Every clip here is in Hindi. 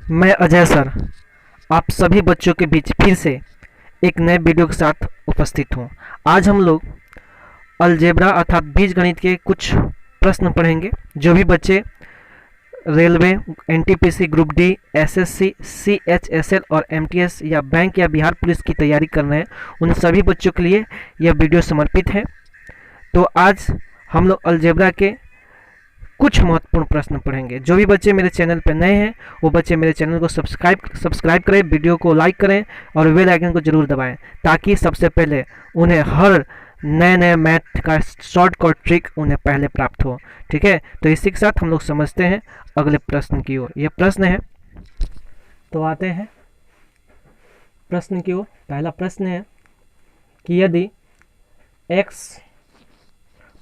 मैं अजय सर आप सभी बच्चों के बीच फिर से एक नए वीडियो के साथ उपस्थित हूँ। आज हम लोग अलजेब्रा अर्थात बीजगणित के कुछ प्रश्न पढ़ेंगे। जो भी बच्चे railway, NTPC, group D, SSC, CHSL और एमटीएस या बैंक या बिहार पुलिस की तैयारी कर रहे हैं, उन सभी बच्चों के लिए यह वीडियो समर्पित है। तो आज हम लोग अलजेब्रा के कुछ महत्वपूर्ण प्रश्न पढ़ेंगे। जो भी बच्चे मेरे चैनल पर नए हैं वो बच्चे मेरे चैनल को सब्सक्राइब करें, वीडियो को लाइक करें और बेल आइकन को जरूर दबाएं, ताकि सबसे पहले उन्हें हर नए नए मैथ का शॉर्टकट ट्रिक उन्हें पहले प्राप्त हो। ठीक है, तो इसी के साथ हम लोग समझते हैं अगले प्रश्न की ओर। यह प्रश्न है, तो आते हैं प्रश्न की ओर। पहला प्रश्न है कि यदि x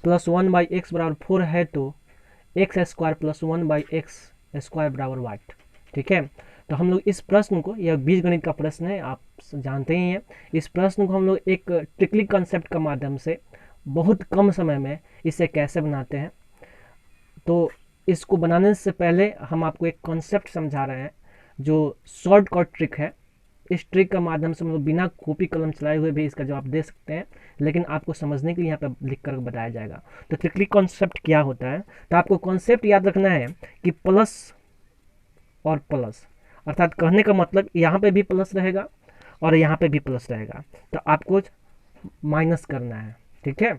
प्लस 1/x बराबर 4 है तो x square plus 1/x square बराबर वाट। ठीक है, तो हम लोग इस प्रश्न को, यह बीजगणित का प्रश्न है, आप जानते ही हैं। इस प्रश्न को हम लोग एक ट्रिकली कॉन्सेप्ट के माध्यम से बहुत कम समय में इसे कैसे बनाते हैं, तो इसको बनाने से पहले हम आपको एक कॉन्सेप्ट समझा रहे हैं जो शॉर्टकट ट्रिक है। इस ट्रिक के माध्यम से हम लोग बिना कॉपी कलम चलाए हुए भी इसका जवाब दे सकते हैं, लेकिन आपको समझने के लिए यहाँ पे लिख कर बताया जाएगा। तो ट्रिकली कॉन्सेप्ट क्या होता है, तो आपको कॉन्सेप्ट याद रखना है कि प्लस और प्लस, अर्थात कहने का मतलब यहाँ पे भी प्लस रहेगा और यहाँ पे भी प्लस रहेगा, तो आपको माइनस करना है। ठीक है,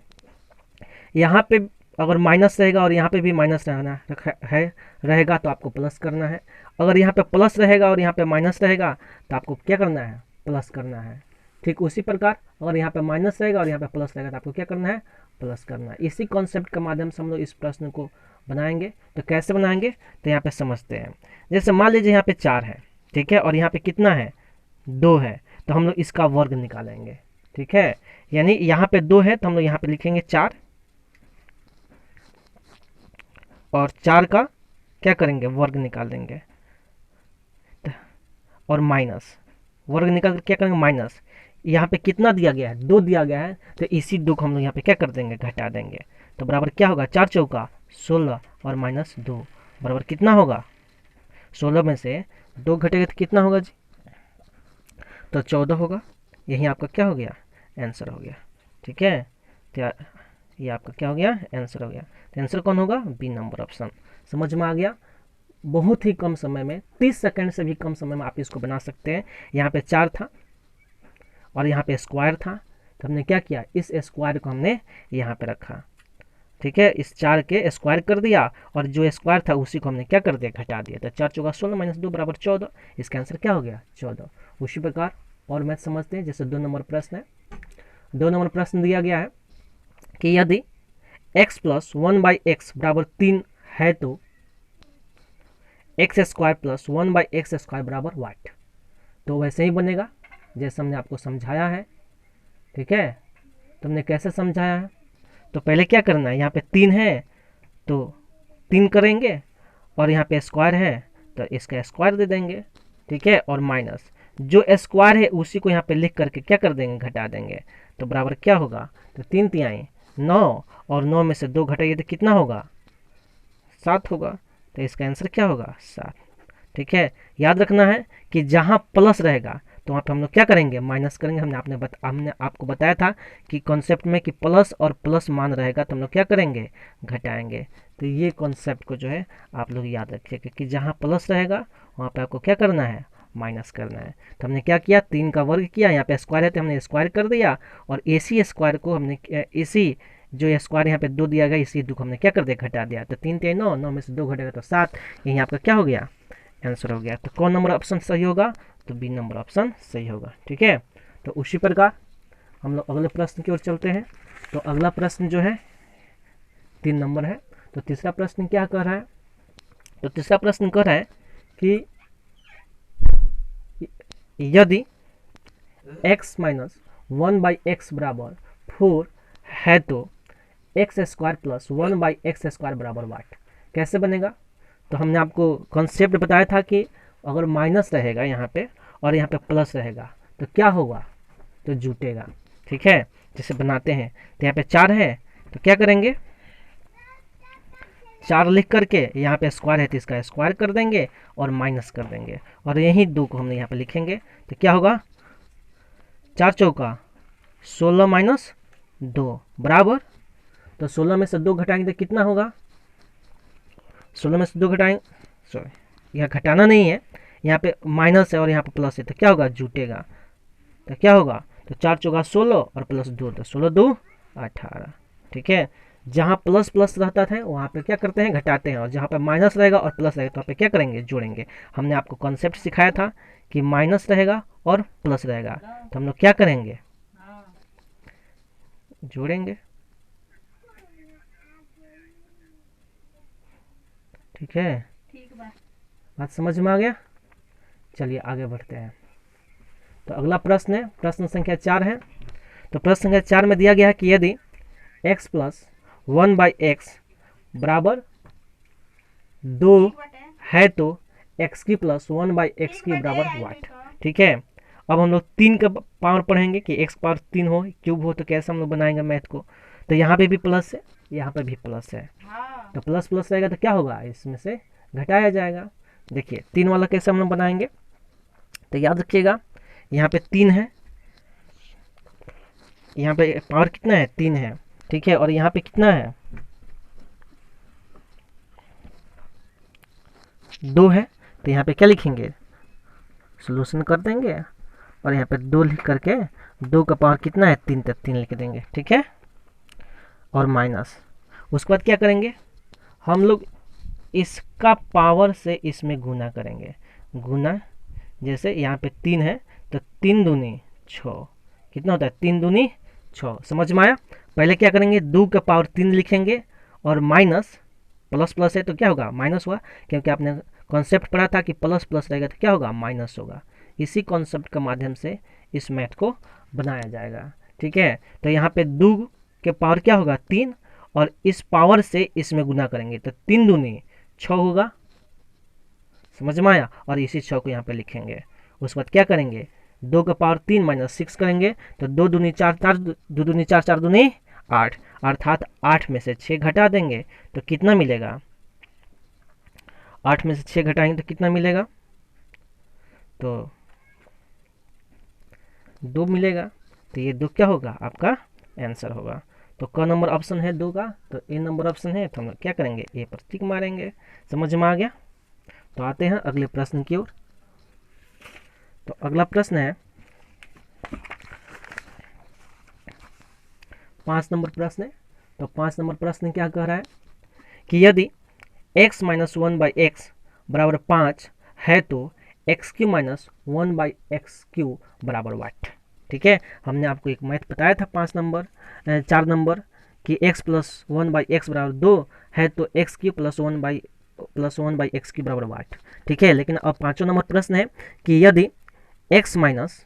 यहाँ पे अगर माइनस रहेगा और यहाँ पे भी माइनस रहेगा तो आपको प्लस करना है। अगर यहाँ पे प्लस रहेगा और यहाँ पे माइनस रहेगा तो आपको क्या करना है, प्लस करना है। ठीक उसी प्रकार अगर यहाँ पे माइनस रहेगा और यहाँ पे प्लस रहेगा तो आपको क्या करना है, प्लस करना है। इसी कॉन्सेप्ट के माध्यम से हम लोग इस प्रश्न को बनाएंगे। तो कैसे बनाएंगे, तो यहाँ पे समझते हैं। जैसे मान लीजिए यहाँ पे 4 है, ठीक है, और यहाँ पे कितना है, 2 है, तो हम लोग इसका वर्ग निकालेंगे। ठीक है, यानी यहाँ पे 2 है तो हम लोग यहाँ पे लिखेंगे 4 और 4 का क्या करेंगे, वर्ग निकाल देंगे और माइनस, वर्ग निकाल कर क्या करेंगे, माइनस। यहाँ पे कितना दिया गया है, 2 दिया गया है, तो इसी 2 को हम लोग यहाँ पे क्या कर देंगे, घटा देंगे। तो बराबर क्या होगा, 4 चौका 16 और माइनस 2 बराबर कितना होगा, 16 में से 2 घटेगा तो कितना होगा जी, तो 14 होगा। यही आपका क्या हो गया, आंसर हो गया। ठीक है, तो ये आपका क्या हो गया, आंसर हो गया। तो आंसर कौन होगा, बी नंबर ऑप्शन। समझ में आ गया। बहुत ही कम समय में, 30 सेकंड से भी कम समय में आप इसको बना सकते हैं। यहाँ पे 4 था और यहाँ पे स्क्वायर था, तो हमने क्या किया, इस स्क्वायर को हमने यहाँ पे रखा। ठीक है, इस 4 के स्क्वायर कर दिया और जो स्क्वायर था उसी को हमने क्या कर दिया, घटा दिया। तो 4 चौका 16 माइनस 2 बराबर 14। इसका आंसर क्या हो गया, 14। उसी प्रकार और मैथ समझते हैं। जैसे 2 नंबर प्रश्न है, 2 नंबर प्रश्न दिया गया है कि यदि x प्लस 1/x बराबर 3 है तो x square plus 1/x square बराबर वाट। तो वैसे ही बनेगा जैसे हमने आपको समझाया है। ठीक है, तो हमने कैसे समझाया है, तो पहले क्या करना है, यहाँ पे 3 है तो 3 करेंगे और यहाँ पे स्क्वायर है तो इसका स्क्वायर दे देंगे। ठीक है, और माइनस जो स्क्वायर है उसी को यहाँ पे लिख करके क्या कर देंगे, घटा देंगे। तो बराबर क्या होगा, तो 3 तिहाई 9 और 9 में से 2 घटाइए तो कितना होगा, 7 होगा। तो इसका आंसर क्या होगा, 7। ठीक है, याद रखना है कि जहाँ प्लस रहेगा तो वहाँ पे हम लोग क्या करेंगे, माइनस करेंगे। हमने आपको बताया था कि कॉन्सेप्ट में कि प्लस और प्लस मान रहेगा तो हम लोग क्या करेंगे, घटाएंगे। तो ये कॉन्सेप्ट को जो है आप लोग याद रखिएगा कि जहाँ प्लस रहेगा वहाँ पे आपको क्या करना है, माइनस करना है। तो हमने क्या किया, 3 का वर्ग किया, यहाँ पे स्क्वायर है तो हमने स्क्वायर कर दिया और इसी स्क्वायर को हमने इसी जो स्क्वायर यहाँ पे 2 दिया गया इसी 2 को हमने क्या कर दिया, घटा दिया। तो 3 3 9, 9 में से 2 घटेगा तो 7। यही आपका क्या हो गया, आंसर हो गया। तो कौन नंबर ऑप्शन सही होगा, तो बी नंबर ऑप्शन सही होगा। ठीक है, तो उसी प्रकार हम लोग अगले प्रश्न की ओर चलते हैं। तो अगला प्रश्न जो है 3 नंबर है। तो तीसरा प्रश्न क्या कर रहा है, तो तीसरा प्रश्न कर रहा है कि यदि x माइनस 1/x बराबर 4 है तो x square plus 1/x square बराबर वाट। कैसे बनेगा, तो हमने आपको कॉन्सेप्ट बताया था कि अगर माइनस रहेगा यहाँ पे और यहाँ पे प्लस रहेगा तो क्या होगा, तो जुटेगा। ठीक है, जैसे बनाते हैं तो यहाँ पे 4 है तो क्या करेंगे, 4 लिख करके यहाँ पे स्क्वायर है तो इसका स्क्वायर कर देंगे और माइनस कर देंगे, और यही 2 को हमने यहाँ पे लिखेंगे। तो क्या होगा, 4 चौका 16 माइनस 2 बराबर, तो 16 में से 2 घटाएंगे तो कितना होगा, 16 में से 2 घटाएंगे, सॉरी यहाँ घटाना नहीं है, यहाँ पे माइनस है और यहाँ पे प्लस है, तो क्या होगा, जुटेगा। तो क्या होगा, तो 4 चौका 16 और प्लस 2, तो 16 2 18। ठीक है, जहाँ प्लस प्लस रहता है वहाँ पे क्या करते हैं, घटाते हैं, और जहाँ पे माइनस रहेगा और प्लस रहेगा तो वहाँ पे क्या करेंगे, जोड़ेंगे। हमने आपको कॉन्सेप्ट सिखाया था कि माइनस रहेगा और प्लस रहेगा, तो हम लोग क्या करेंगे, जोड़ेंगे। ठीक है, बात समझ में आ गया। चलिए आगे बढ़ते हैं। तो अगला प्रश्न है, प्रश्न संख्या 4 है। तो प्रश्न संख्या 4 में दिया गया है कि यदि x प्लस 1/x बराबर 2 है तो x की प्लस 1/x की बराबर वाट। ठीक है, अब हम लोग 3 का पावर पढ़ेंगे कि x पावर 3 हो, क्यूब हो, तो कैसे हम लोग बनाएंगे मैथ को। तो यहाँ पे भी प्लस है, यहाँ पे भी प्लस है, तो प्लस प्लस रहेगा तो क्या होगा, इसमें से घटाया जाएगा। देखिए 3 वाला कैसे हम लोग बनाएंगे, तो याद रखिएगा यहाँ पे 3 है, यहाँ पे पावर कितना है, 3 है। ठीक है, और यहाँ पे कितना है, 2 है, तो यहाँ पे क्या लिखेंगे, सोल्यूशन कर देंगे, और यहाँ पे 2 लिख करके 2 का पावर कितना है, 3, तक 3 लिख देंगे। ठीक है, और माइनस, उसके बाद क्या करेंगे, हम लोग इसका पावर से इसमें गुना करेंगे। गुना, जैसे यहाँ पे 3 है तो 3 दूनी 6, कितना होता है, 3 दूनी 6। समझ में आया। पहले क्या करेंगे, 2 का पावर 3 लिखेंगे, और माइनस, प्लस प्लस है तो क्या होगा, माइनस हुआ, क्योंकि आपने कॉन्सेप्ट पढ़ा था कि प्लस प्लस रहेगा तो क्या होगा, माइनस होगा। इसी कॉन्सेप्ट के माध्यम से इस मैथ को बनाया जाएगा। ठीक है, तो यहाँ पे 2 के पावर क्या होगा, 3, और इस पावर से इसमें गुना करेंगे तो 3 दूनी 6 होगा। समझ में आया, और इसी 6 को यहाँ पे लिखेंगे। उसके बाद क्या करेंगे, 2 का पावर 3 माइनस 6 करेंगे, तो 2 दूनी 4, 2 दूनी 4, 4 दूनी 8, अर्थात 8 में से 6 घटा देंगे तो कितना मिलेगा, 8 में से 6 घटाएंगे तो कितना मिलेगा, तो 2 मिलेगा। तो ये 2 क्या होगा, आपका आंसर होगा। तो क नंबर ऑप्शन है 2 का, तो ए नंबर ऑप्शन है, तो हम लोग क्या करेंगे, ए पर टिक मारेंगे। समझ में आ गया। तो आते हैं अगले प्रश्न की ओर। तो अगला प्रश्न है 5 नंबर प्रश्न है। तो 5 नंबर प्रश्न क्या कह रहा है कि यदि x माइनस 1/x बराबर 5 है तो एक्स क्यू माइनस 1/x³ बराबर वाट। ठीक है, हमने आपको एक मैथ बताया था 4 नंबर कि x प्लस 1/x बराबर 2 है तो x³ प्लस 1/x³ बराबर वाट। ठीक है, लेकिन अब 5वां नंबर प्रश्न है कि यदि x माइनस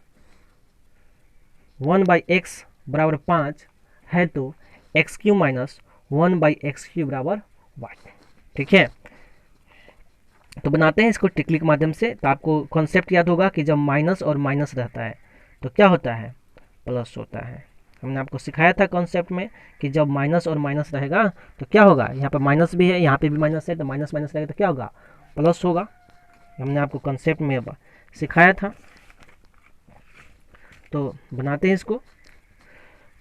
1/x बराबर 5 है तो x³ माइनस 1/x³ बराबर वाट। ठीक है, तो बनाते हैं इसको टिकली के माध्यम से। तो आपको कॉन्सेप्ट याद होगा कि जब माइनस और माइनस रहता है तो क्या होता है, प्लस होता है। हमने आपको सिखाया था कॉन्सेप्ट में कि जब माइनस और माइनस रहेगा तो क्या होगा, यहाँ पर माइनस भी है, यहाँ पे भी माइनस है, तो माइनस माइनस रहेगा तो क्या होगा, प्लस होगा। हमने आपको कॉन्सेप्ट में सिखाया था। तो बनाते हैं इसको।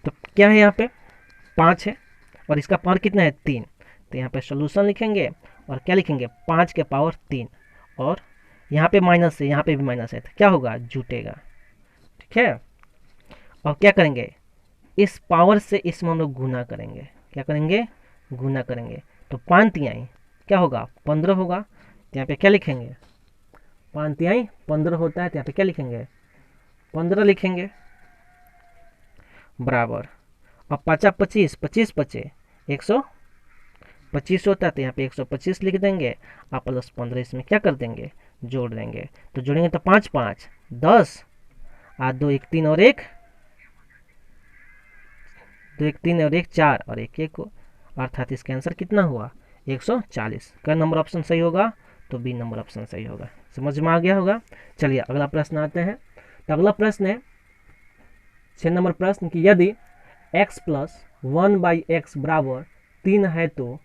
तो क्या है, यहाँ पे 5 है और इसका पावर कितना है, 3। तो यहाँ पे सोल्यूशन लिखेंगे और क्या लिखेंगे, 5 के पावर 3, और यहाँ पे माइनस है, यहाँ पे भी माइनस है, तो क्या होगा, जुटेगा। ठीक है, और क्या करेंगे, इस पावर से इसमें हम लोग गुना करेंगे। क्या करेंगे, गुना करेंगे। तो 5 तिहाई क्या होगा, 15 होगा। तो यहाँ पे क्या लिखेंगे, 5 तिहाई 15 होता है, तो यहाँ पे क्या लिखेंगे, 15 लिखेंगे, बराबर। अब 5 25, 25 पचे 125 होता है, तो यहाँ पे 125 लिख देंगे, आप प्लस 15 इसमें क्या कर देंगे, जोड़ देंगे। तो जोड़ेंगे तो 5 5 10, 2 1 3 और 1 2 1 3 और 1 4 और 1 1 को, अर्थात इसका आंसर कितना हुआ, 140। क्या नंबर ऑप्शन सही होगा, तो बी नंबर ऑप्शन सही होगा। समझ में आ गया होगा। चलिए अगला प्रश्न आते हैं। तो अगला प्रश्न है 6 नंबर प्रश्न कि यदि x प्लस 1/x बराबर 3 है तो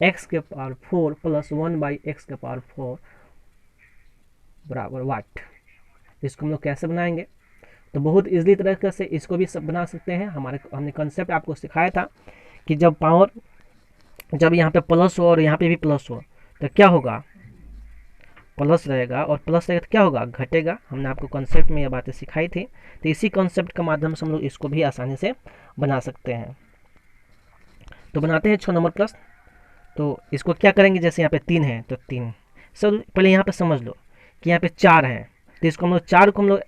एक्स के पावर 4 प्लस 1/x⁴ बराबर वाट। इसको हम लोग कैसे बनाएंगे? तो बहुत इजीली तरीके से इसको भी सब बना सकते हैं। हमने कंसेप्ट आपको सिखाया था कि जब यहाँ पे प्लस हो और यहाँ पे भी प्लस हो तो क्या होगा, प्लस रहेगा, और प्लस रहेगा तो क्या होगा, घटेगा। हमने आपको कॉन्सेप्ट में ये बातें सिखाई थी। तो इसी कॉन्सेप्ट के माध्यम से हम लोग इसको भी आसानी से बना सकते हैं। तो बनाते हैं 6 नंबर प्रश्न। तो इसको क्या करेंगे, जैसे यहाँ पे 3 है तो 3 सर पहले यहाँ पे समझ लो कि यहाँ पे 4 है, तो इसको हम लोग 4 को हम लोग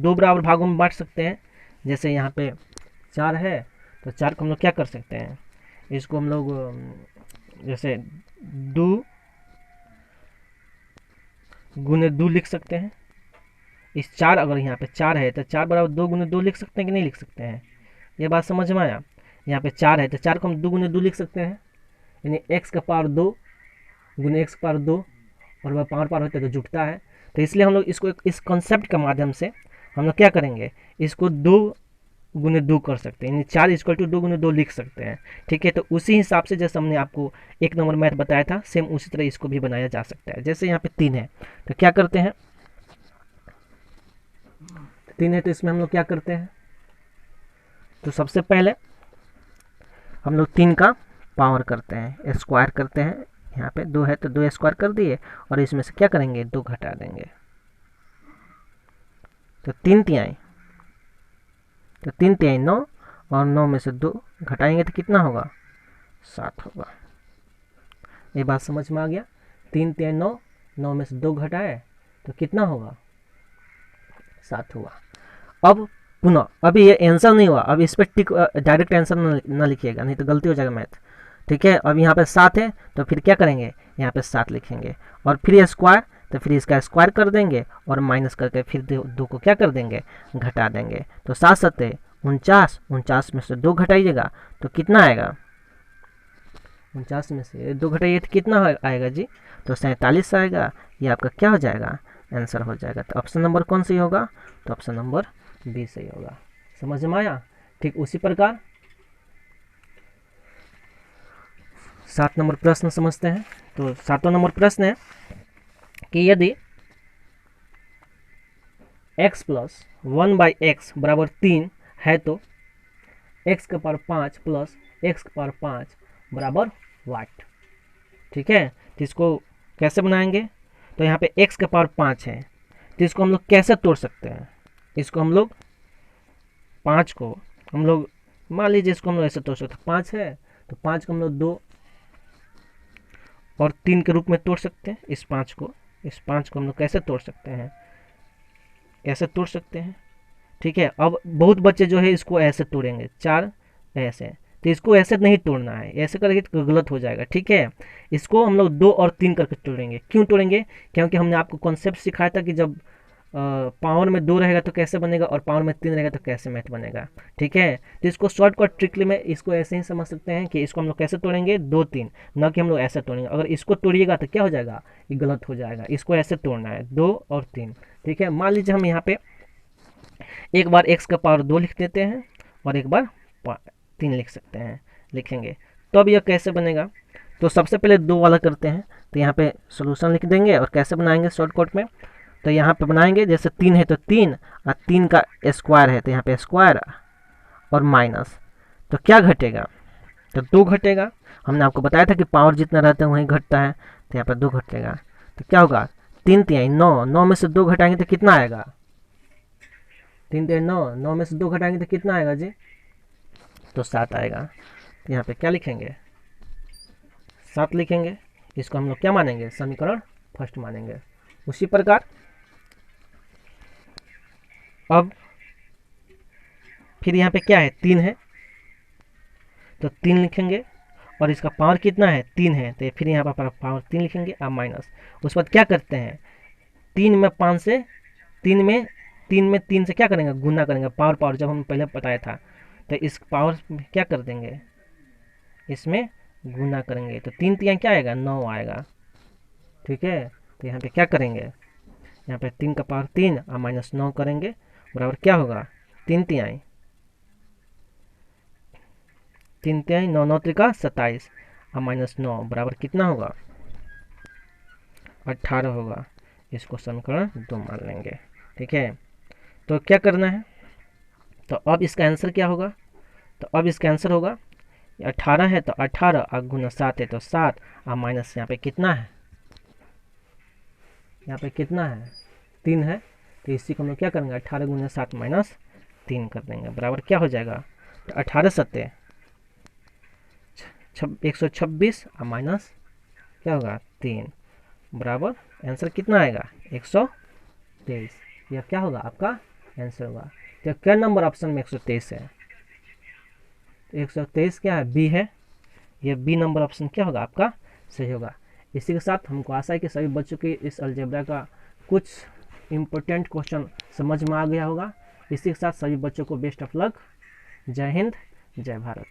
2 बराबर भागों में बांट सकते हैं। जैसे यहाँ पे 4 है तो 4 को हम लोग क्या कर सकते हैं, इसको हम लोग जैसे 2 गुने 2 लिख सकते हैं। इस 4 अगर यहाँ पे 4 है तो 4 बराबर 2 गुने 2 लिख सकते हैं कि नहीं लिख सकते हैं? ये बात समझ में आया? यहाँ पे 4 है तो 4 को हम 2 गुने 2 लिख सकते हैं, यानी x का पावर 2 गुने x का पावर 2, और वह पावर होता है तो जुटता है। तो इसलिए हम लोग इसको इस कॉन्सेप्ट के माध्यम से हम लोग क्या करेंगे, इसको 2 गुने 2 कर सकते हैं, यानी 4 इक्वल टू 2 गुने 2 लिख सकते हैं। ठीक है, तो उसी हिसाब से जैसे हमने आपको 1 नंबर मैथ बताया था, सेम उसी तरह इसको भी बनाया जा सकता है। जैसे यहाँ पे 3 है तो क्या करते हैं, 3 है तो इसमें हम लोग क्या करते हैं, तो सबसे पहले हम लोग 3 का पावर करते हैं, स्क्वायर करते हैं। यहाँ पे 2 है तो 2 स्क्वायर कर दिए, और इसमें से क्या करेंगे, 2 घटा देंगे। तो 3 तिहाई, तो 3 तिहाई 9, और 9 में से 2 घटाएंगे तो कितना होगा, 7 होगा। ये बात समझ में आ गया? 3 तिहाई 9, 9 में से 2 घटाए तो कितना होगा, 7 हुआ। अब पुनः अभी ये आंसर नहीं हुआ, अब इस पर टिक डायरेक्ट आंसर ना लिखिएगा, नहीं तो गलती हो जाएगा मैथ। ठीक है, अब यहाँ पे 7 है तो फिर क्या करेंगे, यहाँ पे 7 लिखेंगे, और फिर ये स्क्वायर तो फिर इसका स्क्वायर कर देंगे, और माइनस करके फिर 2 को क्या कर देंगे, घटा देंगे। तो 7 7 49, 49 में से 2 घटाइएगा तो कितना आएगा, 49 में से 2 घटाइए तो कितना आएगा जी, तो 47 आएगा। ये आपका क्या हो जाएगा, आंसर हो जाएगा। तो ऑप्शन नंबर कौन सही होगा, तो ऑप्शन नंबर बी सही होगा। समझ में आया? ठीक उसी प्रकार 7 नंबर प्रश्न समझते हैं। तो 7वां नंबर प्रश्न है कि यदि x प्लस 1/x बराबर 3 है तो x का पावर 5 प्लस x का पावर 5 बराबर वाट। ठीक है, तो इसको कैसे बनाएंगे, तो यहाँ पे x का पावर 5 है तो इसको हम लोग कैसे तोड़ सकते हैं, इसको हम लोग 5 को हम लोग मान लीजिए इसको हम लोग ऐसे तोड़ सकते हैं, 5 है तो 5 को हम लोग 2 और 3 के रूप में तोड़ सकते हैं। इस 5 को हम लोग कैसे तोड़ सकते हैं, ऐसे तोड़ सकते हैं। ठीक है, अब बहुत बच्चे जो है इसको ऐसे तोड़ेंगे, 4 ऐसे, तो इसको ऐसे नहीं तोड़ना है, ऐसे करके तो गलत हो जाएगा। ठीक है, इसको हम लोग 2 और 3 करके तोड़ेंगे। क्यों तोड़ेंगे, क्योंकि हमने आपको कॉन्सेप्ट सिखाया था कि जब पावर में 2 रहेगा तो कैसे बनेगा, और पावर में 3 रहेगा तो कैसे मैथ बनेगा। ठीक है, तो इसको शॉर्टकट ट्रिकली में इसको ऐसे ही समझ सकते हैं कि इसको हम लोग कैसे तोड़ेंगे, 2 3, न कि हम लोग ऐसे तोड़ेंगे। अगर इसको तोड़िएगा तो क्या हो जाएगा, ये गलत हो जाएगा। इसको ऐसे तोड़ना है, 2 और 3। ठीक है, मान लीजिए हम यहाँ पे एक बार x का पावर 2 लिख देते हैं और एक बार 3 लिख सकते हैं, लिखेंगे तो अब यह कैसे बनेगा। तो सबसे पहले 2 वाला करते हैं, तो यहाँ पे सॉल्यूशन लिख देंगे और कैसे बनाएंगे शॉर्टकट में। तो यहाँ पे बनाएंगे जैसे 3 है तो 3, और 3 का स्क्वायर है तो यहाँ पे स्क्वायर और माइनस, तो क्या घटेगा, तो 2 घटेगा। हमने आपको बताया था कि पावर जितना रहता है वहीं घटता है, तो यहाँ पर 2 घटेगा। तो क्या होगा, 3 तिहाई 9, 9 में से 2 घटाएंगे तो कितना आएगा, 3 तिहाई 9, 9 में से 2 घटाएंगे तो कितना आएगा जी, तो 7 आएगा। तो यहाँ पे क्या लिखेंगे, 7 लिखेंगे। इसको हम लोग क्या मानेंगे, समीकरण फर्स्ट मानेंगे। उसी प्रकार अब फिर यहाँ पे क्या है, 3 है तो 3 लिखेंगे, और इसका पावर कितना है, 3 है, तो फिर यहाँ पर पावर 3 लिखेंगे और माइनस। उसके बाद क्या करते हैं, 3 में 5 से 3 में 3 से क्या करेंगे, गुना करेंगे, पावर जब हम पहले बताया था, तो इस पावर में क्या कर देंगे, इसमें गुना करेंगे, तो 3 तिहाई क्या आएगा, 9 आएगा। ठीक है, तो यहाँ पे क्या करेंगे, यहाँ पे 3 का पावर 3 और माइनस 9 करेंगे, बराबर क्या होगा, 3 तिहाई 9 9 त्रिका 27 और -9 बराबर कितना होगा? 18 होगा। इसको समीकरण 2 मान लेंगे। ठीक है, तो क्या करना है? तो अब इसका आंसर क्या होगा? तो अब इसका आंसर होगा 18 है तो 18 और गुना 7 है तो 7 और माइनस यहाँ पे कितना है? यहाँ पे कितना है? 3 है। तो इसी को हम लोग क्या करेंगे? 18 गुना 7 माइनस 3 कर देंगे, बराबर क्या हो जाएगा? तो 18 सत्ते 126 और माइनस क्या होगा? 3 बराबर आंसर कितना आएगा? 123। यह क्या होगा? आपका आंसर होगा। तो क्या नंबर ऑप्शन में 123 है? तो 123 क्या है? बी है। यह बी नंबर ऑप्शन क्या होगा? आपका सही होगा। इसी के साथ हमको आशा है कि सभी बच्चों की इस अलजेब्रा का कुछ इम्पोर्टेंट क्वेश्चन समझ में आ गया होगा। इसी के साथ सभी बच्चों को बेस्ट ऑफ लक। जय हिंद, जय भारत।